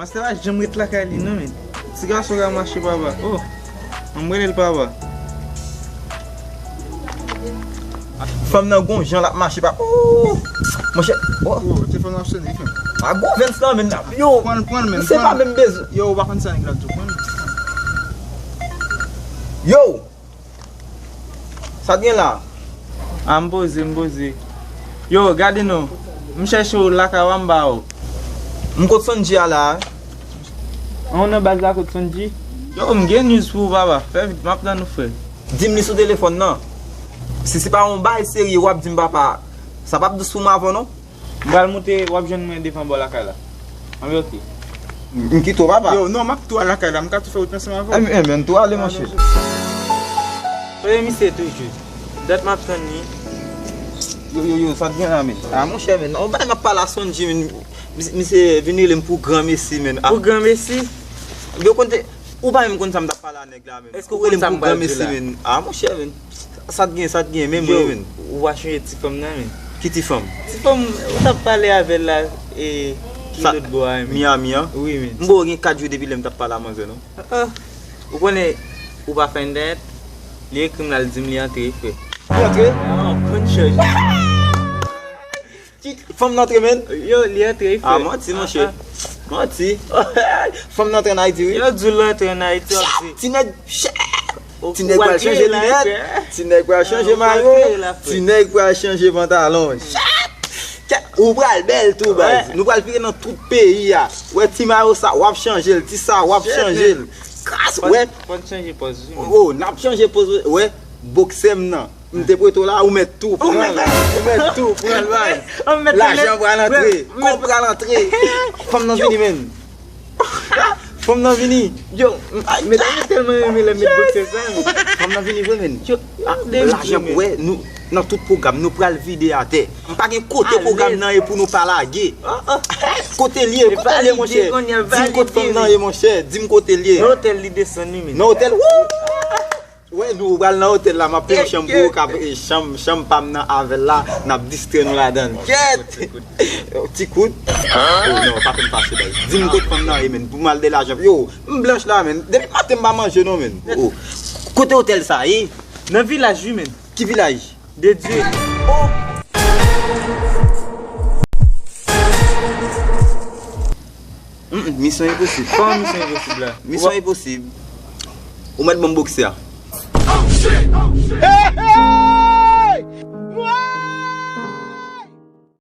Mas te la jam ret la ka li nan men. Ti gaso ga mache papa. Oh, mwele l papa. Femme nan gon jan la marche pa. Oh, mon cher. Oh, Te fè nan sè dik men. a gon 20 nan men. Yo, Pon men. c'est pas même bez. Yo, bakon sè nik la tou. Pon. Yo. Ça vient là. Mboze. Yo, gade nou. Mcheche ou laka wamba ou. M'kote sonji a la. On nan baz la kote sonji. Yo, mgen news pou papa. Fè vite, map dan nou fè. Dim li sou téléphone nan. Si c'est pas un bail sérieux wap dim papa. Ça pas de sou ma avant non? Mbal moute wap jen mwen defan bo laka la. Ambe ok. M'kito papa. Yo, non, map tou a lakay la. Mka tou fè ou ten seman avon. Ben toi allez mon cher. Oye mi se tou jous. Dat map son ni. Yo, ça vient là men. Ah mon cher men, on va m'a pas la sonji men. Mi c'est venir pour grand messi men. Pou gran mesi. Yo konte ou ba m kon sa m'da pala nèg la men. Est-ce que ou sa m'bal messi la? men? Ah mon cher men. Ça te gagne même Yo, men. ou wachon ti fom nan men. Qui ti femme? Ti fom, ou ta pale avel la e ki Sa- lot bo a men. Miami hein. Oui men. Mbo gen 4 jours depuis lem t'a pala manger non. Ou konen, ou pa fendet, li e kriminal dim li antre fe. Entre. Kon choj. Femme n'entre men. Yo, li antre fe. Ah menti mon cher. Menti. Femme n'entre en Haïti oui. Yo, djou lantre en Haiti ap di. Ti nèg Ou Ti nèg va wak changer e la lunettes. fe. Ti nèg va changer Ou maillot. wak e la fe. Ti nèg va changer pantalon. Ou pral bel tout baz. Ouais. Nous pral filer dans tout pays ya. Ouais ti maillot ça wap changer, ti ça wap changer. Grâce ouais. Pon chanje pos. Oh, n'a changé pose ouais, boxem nan. M'te prêt là ou mettre tout, prend là. Ou mettre tout, prend là. L'argent va rentrer, comprend l'entrée. Femme nan vini men. Femme nan vini. Yo, mais là, tellement aimé le mettre boxe ça. Femme nan vini men. Yo, L'argent ouais, nous dans tout programme nous pral vider à terre. Pas gen côté Ah, programme les- nan et pour nous pas laguer. Côté lié, Et côté lié mon validé, cher. qu'on y a Dis-moi côté validé, femme nan oui. et mon cher, dis-moi côté lié. L'hôtel li descend ni men. Non hôtel. Ouais, nous pral dans hôtel là, m'a pris chambre chambre pam nan avec là, n'a distrait nous là-dedans. Quête. Petit coup. Oh non, pas comme passer là. Dis-moi côté femme nan men, pour mal de l'argent. Yo, blanche là men. Depuis matin pas manger non men. Oh. Côté hôtel ça, Nan village lui men. qui village? De Dieu. Mission impossible. Pas mission impossible là. Mission impossible. Ou mettre mon boxer. Hey, hey!